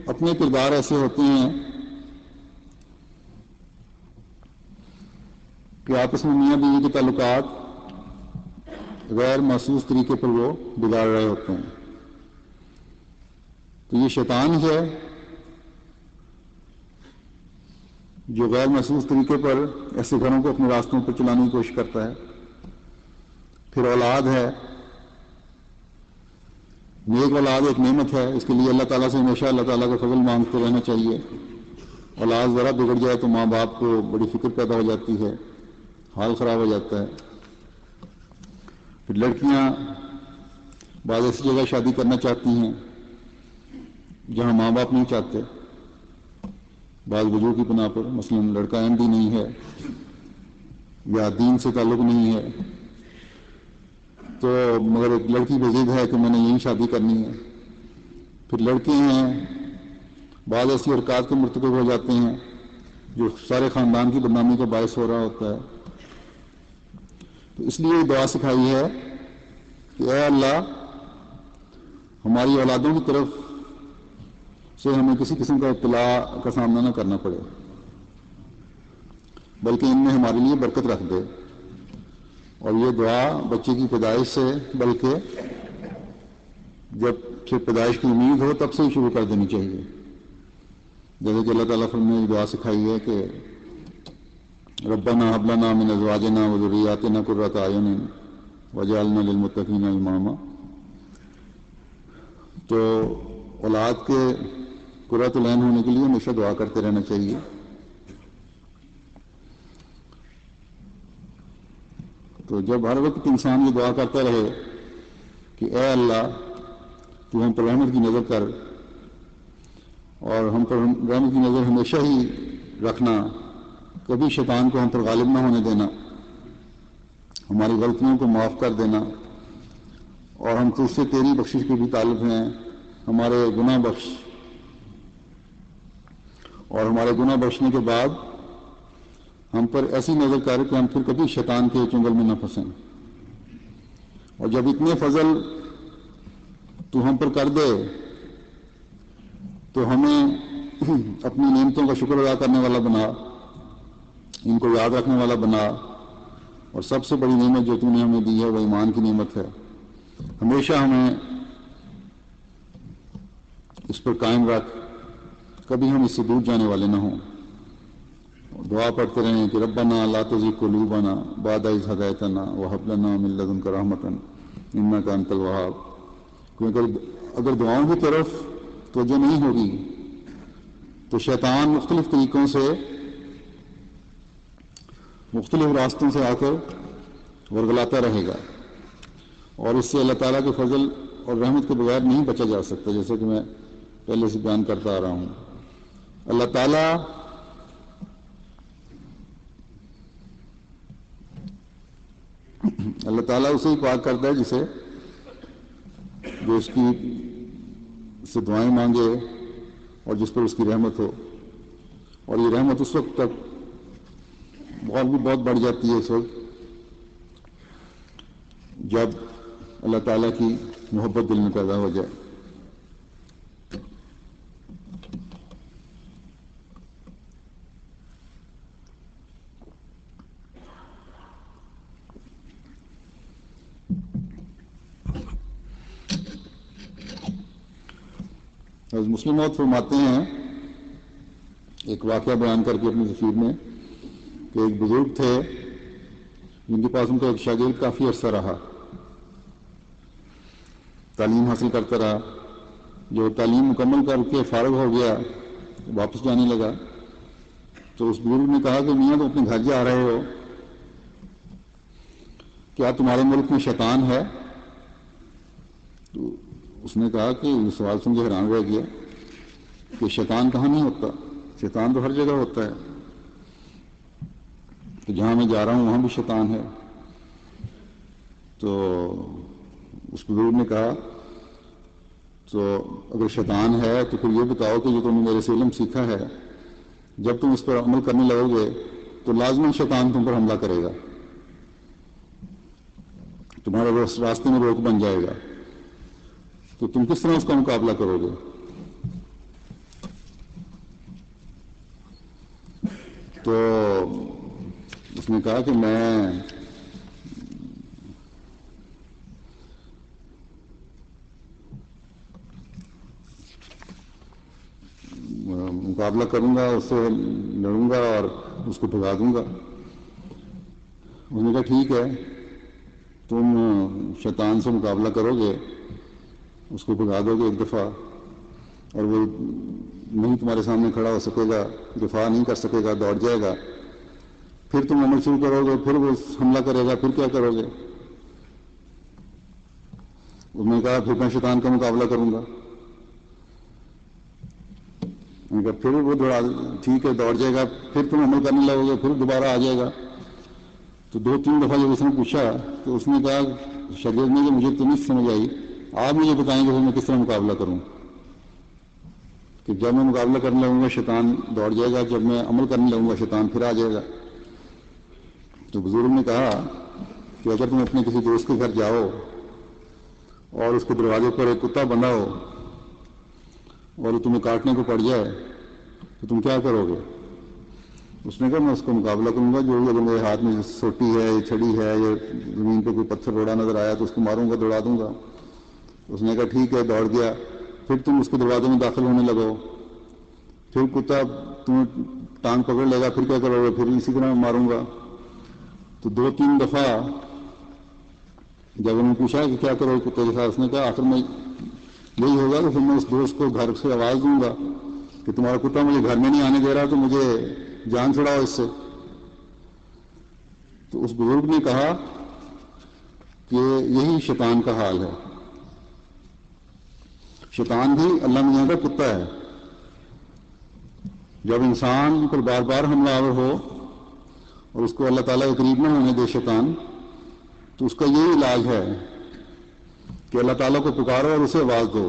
اپنے کردار ایسے ہوتے ہیں کہ آپس میں میاں بیوی کے تعلقات غیر محسوس طریقے پر وہ بگاڑ رہے ہوتے ہیں۔ تو یہ شیطان ہے جو غیر محسوس طریقے پر ایسے گھروں کو اپنے راستوں پر چلانے کی کوشش کرتا ہے۔ پھر اولاد ہے، نیک اولاد ایک نعمت ہے، اس کے لیے اللہ تعالیٰ سے ہمیشہ اللہ تعالیٰ کا فضل مانگتے رہنا چاہیے۔ اولاد ذرا بگڑ جائے تو ماں باپ کو بڑی فکر پیدا ہو جاتی ہے، حال خراب ہو جاتا ہے۔ پھر لڑکیاں بعض ایسی جگہ شادی کرنا چاہتی ہیں جہاں ماں باپ نہیں چاہتے، بعض وجوہ کی بنا پر، مثلا لڑکا احمدی نہیں ہے یا دین سے تعلق نہیں ہے، تو مگر ایک لڑکی پہ ضد ہے کہ میں نے یہی شادی کرنی ہے۔ پھر لڑکے ہیں، بعض ایسی حرکات کے مرتکب ہو جاتے ہیں جو سارے خاندان کی بدنامی کا باعث ہو رہا ہوتا ہے۔ تو اس لیے دعا سکھائی ہے کہ اے اللہ، ہماری اولادوں کی طرف سے ہمیں کسی قسم کا ابتلاء کا سامنا نہ کرنا پڑے، بلکہ ان میں ہمارے لیے برکت رکھ دے۔ اور یہ دعا بچے کی پیدائش سے، بلکہ جب سے پیدائش کی امید ہو تب سے ہی شروع کر دینی چاہیے۔ جیسے کہ اللہ تعالیٰ نے یہ دعا سکھائی ہے کہ ربنا هب لنا من ازواجنا وذرياتنا قرة اعین واجعلنا للمتقین اماما۔ تو اولاد کے قرۃ العین ہونے کے لیے ہمیشہ دعا کرتے رہنا چاہیے۔ تو جب ہر وقت انسان یہ دعا کرتا رہے کہ اے اللہ، تو ہم پر رحمت کی نظر کر، اور ہم پر رحمت کی نظر ہمیشہ ہی رکھنا، کبھی شیطان کو ہم پر غالب نہ ہونے دینا، ہماری غلطیوں کو معاف کر دینا، اور ہم تجھ سے تیری بخشش کے بھی طالب ہیں، ہمارے گناہ بخش، اور ہمارے گناہ بخشنے کے بعد ہم پر ایسی نظر کر کہ ہم پھر کبھی شیطان کے چنگل میں نہ پھنسیں۔ اور جب اتنے فضل تو ہم پر کر دے تو ہمیں اپنی نعمتوں کا شکر ادا کرنے والا بنا، ان کو یاد رکھنے والا بنا، اور سب سے بڑی نعمت جو تو نے ہمیں دی ہے وہ ایمان کی نعمت ہے، ہمیشہ ہمیں اس پر قائم رکھ، کبھی ہم اس سے دور جانے والے نہ ہوں۔ دعا پڑھتے رہیں کہ ربنا لا تزغ قلوبنا بعد اذ ہدیتنا وہب لنا من لدنک رحمۃ انک انت الوہاب۔ کیونکہ اگر دعاؤں کی طرف توجہ نہیں ہوگی تو شیطان مختلف طریقوں سے، مختلف راستوں سے آ کر ورگلاتا رہے گا، اور اس سے اللہ تعالیٰ کے فضل اور رحمت کے بغیر نہیں بچا جا سکتا، جیسے کہ میں پہلے سے بیان کرتا آ رہا ہوں۔ اللہ تعالیٰ اسے ہی پاک کرتا ہے جسے، جو اس کی سے دعائیں مانگے اور جس پر اس کی رحمت ہو، اور یہ رحمت اس وقت تک اور بھی بہت بڑھ جاتی ہے اس وقت جب اللہ تعالیٰ کی محبت دل میں پیدا ہو جائے۔ حضرت مسلم موعود فرماتے ہیں، ایک واقعہ بیان کر کے اپنی تفسیر میں، کہ ایک بزرگ تھے جن کے پاس ان کا ایک شاگرد کافی عرصہ رہا، تعلیم حاصل کرتا رہا۔ جو تعلیم مکمل کر کے فارغ ہو گیا، واپس جانے لگا، تو اس بزرگ نے کہا کہ میاں تم اپنے گھر جا رہے ہو، کیا تمہارے ملک میں شیطان ہے؟ تو اس نے کہا کہ یہ سوال سن کے حیران رہ گیا کہ شیطان کہاں نہیں ہوتا، شیطان تو ہر جگہ ہوتا ہے، تو جہاں میں جا رہا ہوں وہاں بھی شیطان ہے۔ تو اس بزرگ نے کہا تو اگر شیطان ہے تو پھر یہ بتاؤ کہ جو تم نے میرے سے علم سیکھا ہے، جب تم اس پر عمل کرنے لگو گے تو لازماً شیطان تم پر حملہ کرے گا، تمہارے راستے میں روک بن جائے گا، تو تم کس طرح اس کا مقابلہ کرو گے؟ تو اس نے کہا کہ میں مقابلہ کروں گا، اس سے لڑوں گا اور اس کو بھگا دوں گا۔ اس نے کہا ٹھیک ہے، تم شیطان سے مقابلہ کرو گے، اس کو بھگا دو گے ایک دفعہ، اور وہ نہیں تمہارے سامنے کھڑا ہو سکے گا، دفاع نہیں کر سکے گا، دوڑ جائے گا، پھر تم عمل شروع کرو گے، پھر وہ حملہ کرے گا، پھر کیا کرو گے؟ اس نے کہا پھر میں شیطان کا مقابلہ کروں گا۔ ان کا پھر وہ ٹھیک ہے، دوڑ جائے گا، پھر تم عمل کرنے لگو گے، پھر دوبارہ آ جائے گا۔ تو 2-3 دفعہ جب اس نے پوچھا تو اس نے کہا شاگرد نے کہ مجھے تو نہیں سمجھ آئی، آپ مجھے بتائیں کہ میں کس طرح مقابلہ کروں، کہ جب میں مقابلہ کرنے لگوں گا شیطان دوڑ جائے گا، جب میں عمل کرنے لگوں گا شیطان پھر آ جائے گا۔ تو بزرگ نے کہا کہ اگر تم اپنے کسی دوست کے گھر جاؤ اور اس کے دروازے پر ایک کتا بندھا ہو اور وہ تمہیں کاٹنے کو پڑ جائے تو تم کیا کرو گے؟ اس نے کہا میں اس کو مقابلہ کروں گا، جو اگر میرے ہاتھ میں سوٹی ہے یا چھڑی ہے یا زمین پہ کوئی پتھر روڑا نظر آیا تو اس کو ماروں گا، دوڑا دوں گا۔ اس نے کہا ٹھیک ہے، دوڑ گیا، پھر تم اس کے دروازے میں داخل ہونے لگو، پھر کتا تمہیں ٹانگ پکڑ لے گا، پھر کیا کرو گے؟ پھر اسی طرح ماروں گا۔ تو 2-3 دفعہ جب انہوں نے پوچھا کہ کیا کرو کتے کے ساتھ، اس نے کہا آخر میں یہی ہوگا کہ پھر میں اس دوست کو گھر سے آواز دوں گا کہ تمہارا کتا مجھے گھر میں نہیں آنے دے رہا، تو مجھے جان چھڑاؤ اس سے۔ تو اس بزرگ نے کہا کہ یہی شیطان کا حال ہے، شیطان بھی اللہ میاں کا کتا ہے۔ جب انسان پر بار بار حملہ آور ہو اور اس کو اللہ تعالیٰ کے قریب نہ ہونے دے شیطان، تو اس کا یہی علاج ہے کہ اللہ تعالیٰ کو پکارو اور اسے آواز دو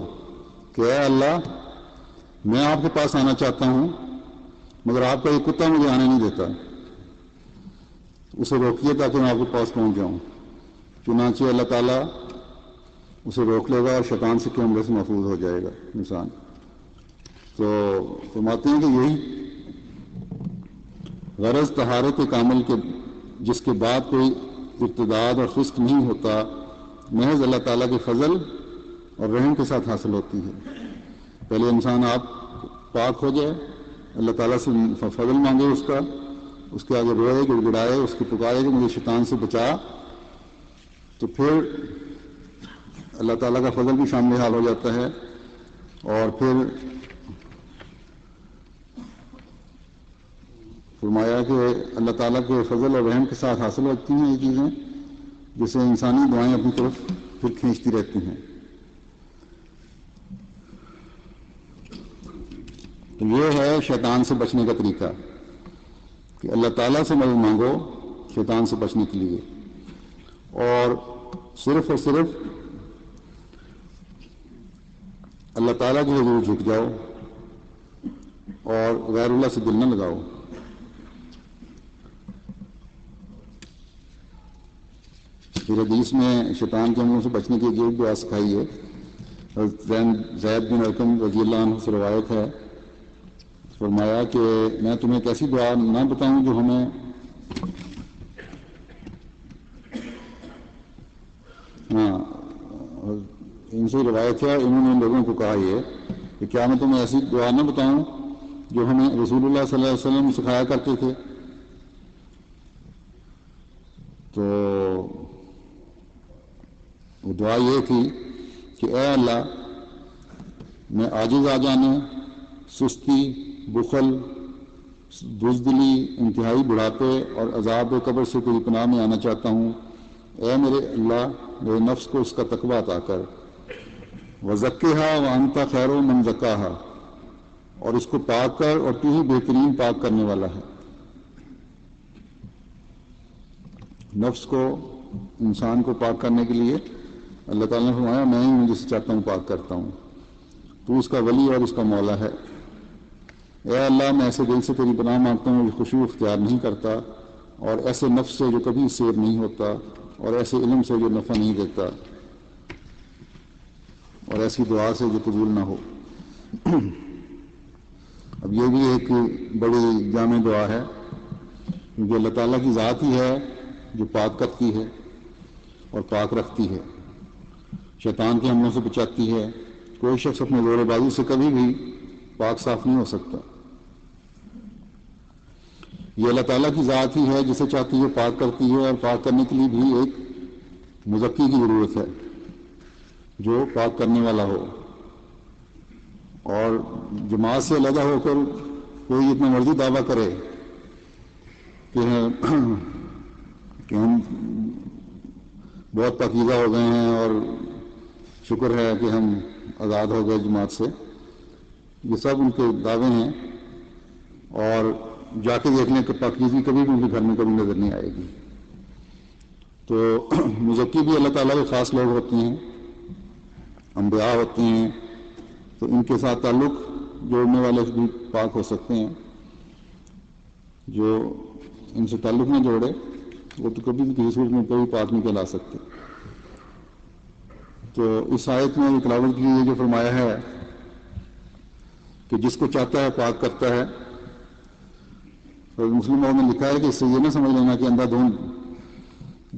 کہ اے اللہ، میں آپ کے پاس آنا چاہتا ہوں مگر آپ کا یہ کتا مجھے آنے نہیں دیتا، اسے روکیے تاکہ میں آپ کے پاس پہنچ جاؤں۔ چنانچہ اللہ تعالیٰ اسے روک لے گا اور شیطان سے حملے سے محفوظ ہو جائے گا انسان۔ تو فرماتے ہیں کہ یہی غرض طہارت کامل کے جس کے بعد کوئی ارتداد اور فسق نہیں ہوتا، محض اللہ تعالیٰ کے فضل اور رحم کے ساتھ حاصل ہوتی ہے۔ پہلے انسان آپ پاک ہو جائے، اللہ تعالیٰ سے فضل مانگے اس کے آگے روئے، گڑ گڑائے، اس کی پکارے کہ مجھے شیطان سے بچا، تو پھر اللہ تعالیٰ کا فضل بھی شامل حال ہو جاتا ہے، اور پھر فرمایا کہ اللہ تعالیٰ کے فضل اور رحم کے ساتھ حاصل ہوتی ہیں یہ چیزیں، جسے انسانی دعائیں اپنی طرف پھر کھینچتی رہتی ہیں۔ تو یہ ہے شیطان سے بچنے کا طریقہ کہ اللہ تعالیٰ سے مدد مانگو شیطان سے بچنے کے لیے، اور صرف اللہ تعالیٰ کے حضور جھک جاؤ اور غیر اللہ سے دل نہ لگاؤ۔ پھر حدیث میں شیطان کے حملوں سے بچنے کی ایک دعا سکھائی ہے، زید بن ارقم رضی اللہ عنہ سے روایت ہے، فرمایا کہ میں تمہیں ایک ایسی دعا نہ بتاؤں جو ہمیں ان سے روایت ہے، انہوں نے لوگوں کو کہا یہ کہ کیا میں تمہیں ایسی دعا نہ بتاؤں جو ہمیں رسول اللہ صلی اللہ علیہ وسلم سکھایا کرتے تھے؟ تو وہ دعا یہ تھی کہ اے اللہ، میں عاجز آ جانے، سستی، بخل، بزدلی، انتہائی بڑھاپے اور عذاب قبر سے تیری پناہ میں آنا چاہتا ہوں۔ اے میرے اللہ، میرے نفس کو اس کا تقویٰ عطا کر، وزکھا وانت خیر من زکاہا، اور اس کو پاک کر اور تو ہی بہترین پاک کرنے والا ہے۔ نفس کو، انسان کو پاک کرنے کے لیے اللہ تعالیٰ نے فرمایا میں ہی ہوں جسے چاہتا ہوں پاک کرتا ہوں، تو اس کا ولی اور اس کا مولا ہے۔ اے اللہ میں ایسے دل سے تیری پناہ مانگتا ہوں جو خشوع اختیار نہیں کرتا، اور ایسے نفس سے جو کبھی سیر نہیں ہوتا، اور ایسے علم سے جو نفع نہیں دیتا، اور ایسی دعا سے جو قبول نہ ہو۔ اب یہ بھی ایک بڑی جامع دعا ہے، کیونکہ اللہ تعالیٰ کی ذات ہی ہے جو پاک کرتی ہے اور پاک رکھتی ہے، شیطان کے حملوں سے بچاتی ہے۔ کوئی شخص اپنے زور بازی سے کبھی بھی پاک صاف نہیں ہو سکتا۔ یہ اللہ تعالیٰ کی ذات ہی ہے جسے چاہتی ہے پاک کرتی ہے، اور پاک کرنے کے لیے بھی ایک مزکی کی ضرورت ہے جو پاک کرنے والا ہو۔ اور جماعت سے علیحدہ ہو کر کوئی اتنا مرضی دعویٰ کرے کہ ہم بہت پاکیزہ ہو گئے ہیں اور شکر ہے کہ ہم آزاد ہو گئے جماعت سے، یہ سب ان کے دعوے ہیں، اور جا کے دیکھ لیں کہ پاکیزگی کبھی بھی ان کے گھر میں کبھی نظر نہیں آئے گی۔ تو مزکی بھی اللہ تعالیٰ کے خاص لوگ ہوتے ہیں، انبیاء ہوتے ہیں، تو ان کے ساتھ تعلق جوڑنے والے بھی پاک ہو سکتے ہیں۔ جو ان سے تعلق نہ جوڑے وہ تو کبھی بھی کسی صورت میں کوئی پاک نہیں کہلا سکتے۔ تو اس آیت میں تلاوت کی یہ جو فرمایا ہے کہ جس کو چاہتا ہے پاک کرتا ہے، اور مسلم میں لکھا ہے کہ اس سے یہ نہ سمجھ لینا کہ اندھا دھند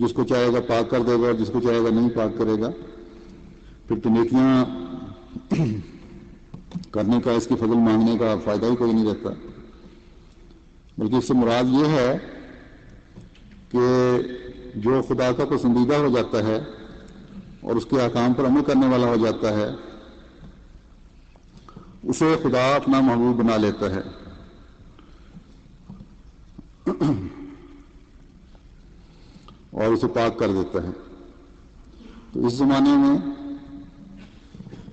جس کو چاہے گا پاک کر دے گا اور جس کو چاہے گا نہیں پاک کرے گا، پھر تو نیکیاں کرنے کا، اس کی فضل مانگنے کا فائدہ ہی کوئی نہیں رہتا۔ بلکہ اس سے مراد یہ ہے کہ جو خدا کا پسندیدہ ہو جاتا ہے اور اس کے احکام پر عمل کرنے والا ہو جاتا ہے، اسے خدا اپنا محبوب بنا لیتا ہے۔ اور اسے پاک کر دیتا ہے۔ تو اس زمانے میں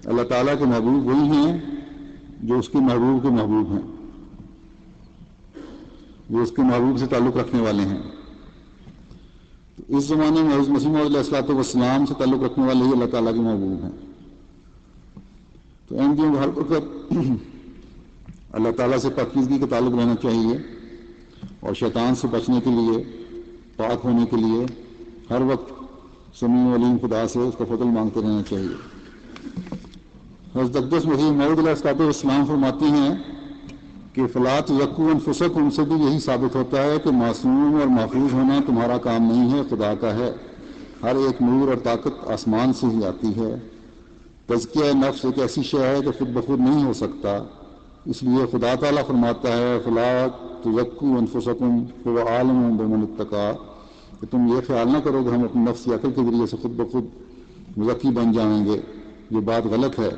اللہ تعالیٰ کے محبوب وہی ہیں جو اس کے محبوب کے محبوب ہیں، جو اس کے محبوب سے تعلق رکھنے والے ہیں۔ تو اس زمانے میں حضرت مسیح موعود علیہ السلام سے تعلق رکھنے والے ہی اللہ تعالیٰ کے محبوب ہیں۔ تو احمدیوں کو ہر وقت اللہ تعالیٰ سے پاکیزگی کا تعلق رہنا چاہیے، اور شیطان سے بچنے کے لیے، پاک ہونے کے لیے ہر وقت سمیع علیم خدا سے اس کا فضل مانگتے رہنا چاہیے۔ حضرت اقدس مسیح موعود علیہ السلام فرماتے ہیں کہ فلا تزکوا انفسکم سے بھی یہی ثابت ہوتا ہے کہ معصوم اور محفوظ ہونا تمہارا کام نہیں ہے، خدا کا ہے۔ ہر ایک نور اور طاقت آسمان سے ہی آتی ہے۔ تزکیہ نفس ایک ایسی شے ہے کہ خود بخود نہیں ہو سکتا، اس لیے خدا تعالیٰ فرماتا ہے فلا تزکوا انفسکم هو اعلم بمن اتقى، کہ تم یہ خیال نہ کرو کہ ہم اپنی نفس عقل کے ذریعے سے خود بخود مزکی بن جائیں گے، یہ بات غلط ہے۔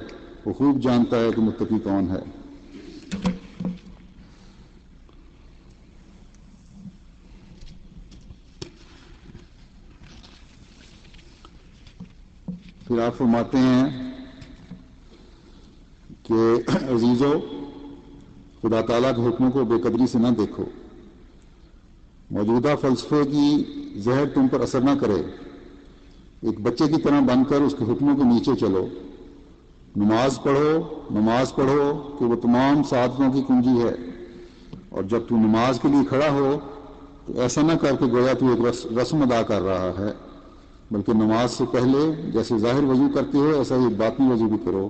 وہ خوب جانتا ہے کہ متقی کون ہے۔ پھر آپ فرماتے ہیں کہ عزیزو، خدا تعالیٰ کے حکموں کو بے قدری سے نہ دیکھو، موجودہ فلسفے کی زہر تم پر اثر نہ کرے، ایک بچے کی طرح بن کر اس کے حکموں کے نیچے چلو، نماز پڑھو کہ وہ تمام سعادتوں کی کنجی ہے، اور جب تو نماز کے لیے کھڑا ہو تو ایسا نہ کر کہ گویا تو ایک رسم ادا کر رہا ہے، بلکہ نماز سے پہلے جیسے ظاہر وضو کرتے ہو ایسا ہی باطنی وضو بھی کرو،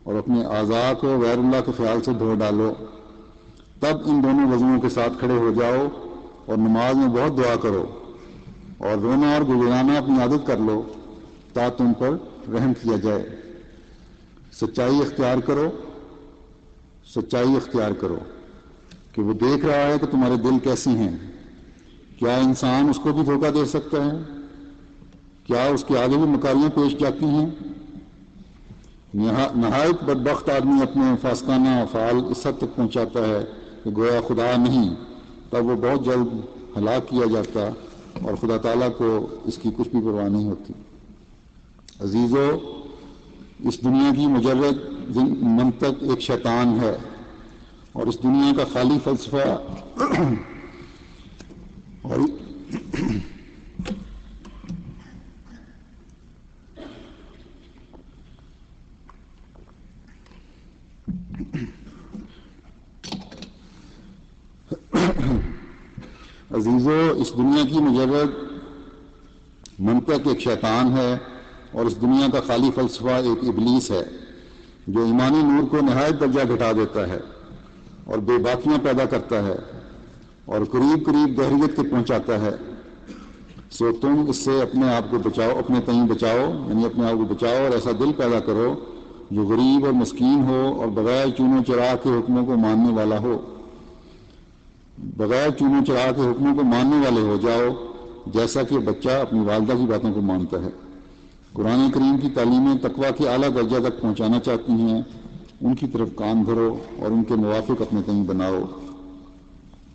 اور اپنے اعضاء کو غیر اللہ کے خیال سے دھو ڈالو، تب ان دونوں وضوؤں کے ساتھ کھڑے ہو جاؤ اور نماز میں بہت دعا کرو، اور رونا اور گڑگڑانا اپنی عادت کر لو تا تم پر رحم کیا جائے۔ سچائی اختیار کرو کہ وہ دیکھ رہا ہے کہ تمہارے دل کیسے ہیں۔ کیا انسان اس کو بھی دھوکہ دے سکتا ہے؟ کیا اس کے آگے بھی مکاریاں پیش جاتی ہیں؟ نہایت بدبخت آدمی اپنے فاسقانہ افعال اس حد تک پہنچاتا ہے کہ گویا خدا نہیں، تب وہ بہت جلد ہلاک کیا جاتا، اور خدا تعالیٰ کو اس کی کچھ بھی پرواہ نہیں ہوتی۔ عزیزو، اس دنیا کی مجرد منطق ایک شیطان ہے اور اس دنیا کا خالی فلسفہ اور عزیزو، اس دنیا کی مجرد منطق ایک شیطان ہے، اور اس دنیا کا خالی فلسفہ ایک ابلیس ہے جو ایمانی نور کو نہایت درجہ گھٹا دیتا ہے اور بے باکیاں پیدا کرتا ہے اور قریب قریب دہریت کے پہنچاتا ہے۔ سو تم اس سے اپنے آپ کو بچاؤ، اپنے تئیں بچاؤ، یعنی اپنے آپ کو بچاؤ اور ایسا دل پیدا کرو جو غریب اور مسکین ہو اور بغیر چونو چرا کے حکموں کو ماننے والا ہو، بغیر چونو چرا کے حکموں کو ماننے والے ہو جاؤ، جیسا کہ بچہ اپنی والدہ کی باتوں کو مانتا ہے۔ قرآن کریم کی تعلیمیں تقویٰ کے اعلیٰ درجہ تک پہنچانا چاہتی ہیں، ان کی طرف کام دھرو اور ان کے موافق اپنے تئیں بناؤ۔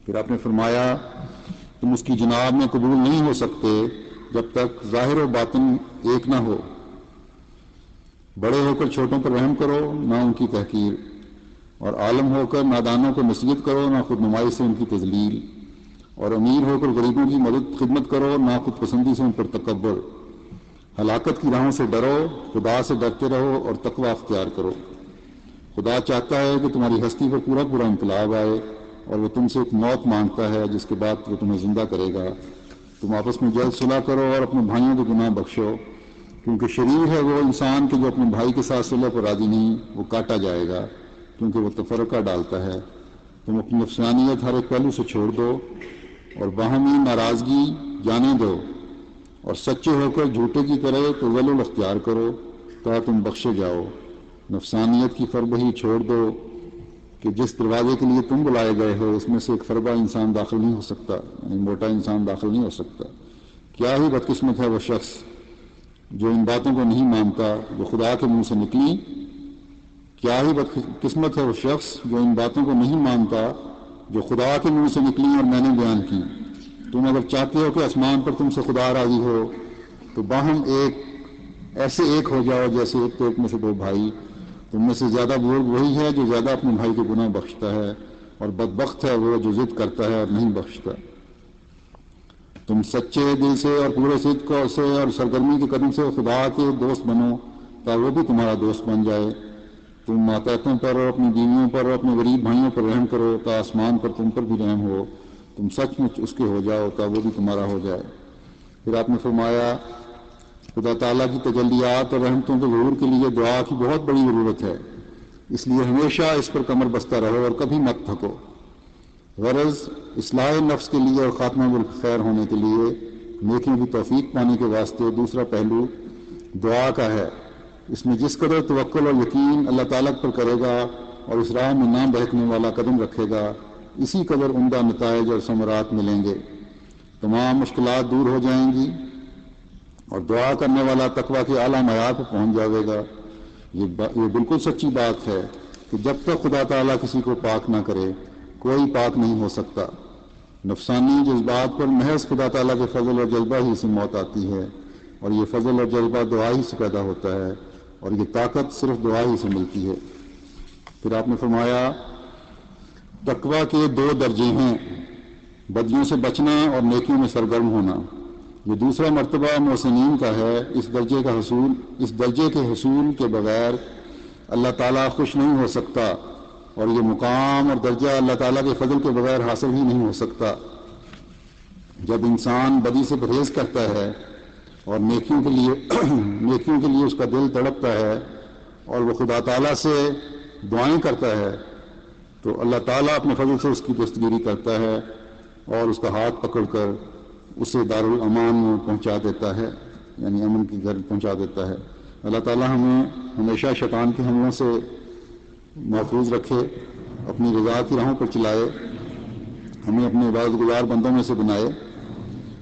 پھر آپ نے فرمایا تم اس کی جناب میں قبول نہیں ہو سکتے جب تک ظاہر و باطن ایک نہ ہو۔ بڑے ہو کر چھوٹوں پر رحم کرو، نہ ان کی تحقیر، اور عالم ہو کر نادانوں کو نصیحت کرو، نہ خود نمائی سے ان کی تذلیل، اور امیر ہو کر غریبوں کی مدد خدمت کرو، نہ خود پسندی سے ان پر تکبر۔ ہلاکت کی راہوں سے ڈرو، خدا سے ڈرتے رہو اور تقویٰ اختیار کرو۔ خدا چاہتا ہے کہ تمہاری ہستی پر پورا پورا انقلاب آئے، اور وہ تم سے ایک موت مانگتا ہے جس کے بعد وہ تمہیں زندہ کرے گا۔ تم آپس میں جلد صلح کرو اور اپنے بھائیوں کے گناہ بخشو، کیونکہ شریر ہے وہ انسان کہ جو اپنے بھائی کے ساتھ صلح پر راضی نہیں، وہ کاٹا جائے گا کیونکہ وہ تفرقہ ڈالتا ہے۔ تم اپنی نفسانیت ہر ایک پہلو سے چھوڑ دو اور باہمی ناراضگی جانے دو، اور سچے ہو کر جھوٹے کی طرح تزلل اختیار کرو تاکہ تم بخشے جاؤ۔ نفسانیت کی فربہی چھوڑ دو کہ جس دروازے کے لیے تم بلائے گئے ہو اس میں سے ایک فربہ انسان داخل نہیں ہو سکتا، یعنی موٹا انسان داخل نہیں ہو سکتا۔ کیا ہی بدقسمت ہے وہ شخص جو ان باتوں کو نہیں مانتا جو خدا کے منہ سے نکلی، کیا ہی بدقسمت ہے وہ شخص جو ان باتوں کو نہیں مانتا جو خدا کے منہ سے نکلی اور میں نے بیان کی۔ تم اگر چاہتے ہو کہ آسمان پر تم سے خدا راضی ہو تو باہم ایسے ایک ہو جاؤ جیسے ایک پیٹ میں سے دو بھائی۔ تم میں سے زیادہ بزرگ وہی ہے جو زیادہ اپنے بھائی کے گناہ بخشتا ہے، اور بدبخت ہے وہ جو ضد کرتا ہے اور نہیں بخشتا۔ تم سچے دل سے اور پورے صدق سے اور سرگرمی کے قدم سے خدا کے دوست بنو تاکہ وہ بھی تمہارا دوست بن جائے۔ تم ماتحتوں پر اور اپنی بیویوں پر اور اپنے غریب بھائیوں پر رحم کرو تا آسمان پر تم پر بھی رحم ہو۔ تم سچ مچ اس کے ہو جاؤ تا وہ بھی تمہارا ہو جائے۔ پھر آپ نے فرمایا خدا تعالیٰ کی تجلیات اور رحمتوں کے ظہور کے لیے دعا کی بہت بڑی ضرورت ہے، اس لیے ہمیشہ اس پر کمر بستہ رہو اور کبھی مت تھکو۔ غرض اصلاح نفس کے لیے اور خاتمہ بالخیر ہونے کے لیے نیکیوں کی توفیق پانے کے واسطے دوسرا پہلو دعا کا ہے۔ اس میں جس قدر توکل اور یقین اللہ تعالیٰ پر کرے گا اور اس راہ میں نہ بہکنے والا قدم رکھے گا، اسی قدر عمدہ نتائج اور ثمرات ملیں گے۔ تمام مشکلات دور ہو جائیں گی اور دعا کرنے والا تقویٰ کے اعلیٰ معیار پر پہنچ جائے گا۔ یہ بالکل سچی بات ہے کہ جب تک خدا تعالیٰ کسی کو پاک نہ کرے کوئی پاک نہیں ہو سکتا۔ نفسانی جذبات پر محض خدا تعالیٰ کے فضل اور جذبہ ہی سے موت آتی ہے، اور یہ فضل اور جذبہ دعا ہی سے پیدا ہوتا ہے، اور یہ طاقت صرف دعا ہی سے ملتی ہے۔ پھر آپ نے فرمایا تقویٰ کے دو درجے ہیں، بدیوں سے بچنا اور نیکیوں میں سرگرم ہونا۔ یہ دوسرا مرتبہ محسنین کا ہے۔ اس درجے کے حصول کے بغیر اللہ تعالیٰ خوش نہیں ہو سکتا، اور یہ مقام اور درجہ اللہ تعالیٰ کے فضل کے بغیر حاصل ہی نہیں ہو سکتا۔ جب انسان بدی سے پرہیز کرتا ہے اور نیکیوں کے لیے اس کا دل تڑپتا ہے اور وہ خدا تعالیٰ سے دعائیں کرتا ہے تو اللہ تعالیٰ اپنے فضل سے اس کی دستگیری کرتا ہے اور اس کا ہاتھ پکڑ کر اسے دارالامان میں پہنچا دیتا ہے، یعنی امن کی گھر پہنچا دیتا ہے۔ اللہ تعالیٰ ہمیں ہمیشہ شیطان کے حملوں سے محفوظ رکھے، اپنی رضا کی راہوں پر چلائے، ہمیں اپنے عبادت گزار بندوں میں سے بنائے،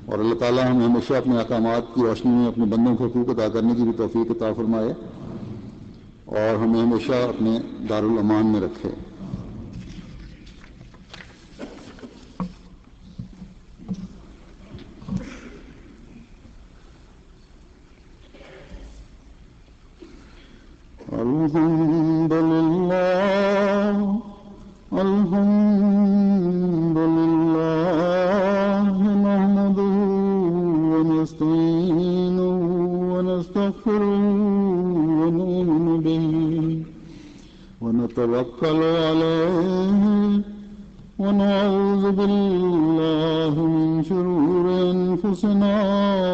اور اللہ تعالیٰ ہمیں ہمیشہ اپنے احکامات کی روشنی میں اپنے بندوں کو حقوق ادا کرنے کی بھی توفیق عطا فرمائے اور ہمیں ہمیشہ اپنے دارالامان میں رکھے۔ الحمد للہ نتوكل عليه ونعوذ بالله من شرور أنفسنا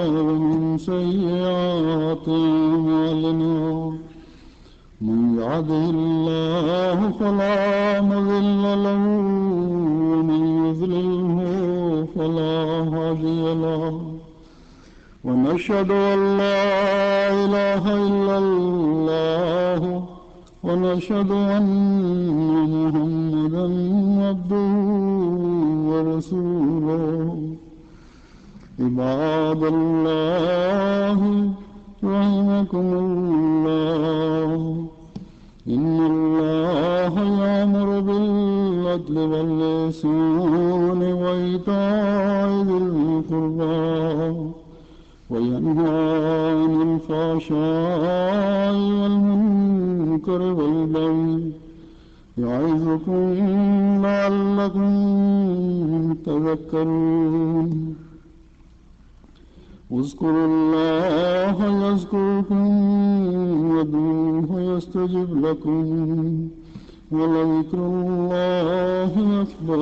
ومن سيئات أعمالنا من يهده الله فلا مضل له ومن يضلله فلا هادي له ونشهد أن لا إله إلا الله ونشهد أن محمدا عبده ورسوله عباد الله رحمكم الله إن الله يأمر بالعدل والإحسان وإيتاء ذي القربى وينهى عن الفحشاء والمنكر والبغي يعظكم لعلكم تذكرون اذكروا الله يذكركم وادعوه يستجب لكم ولذكر الله أكبر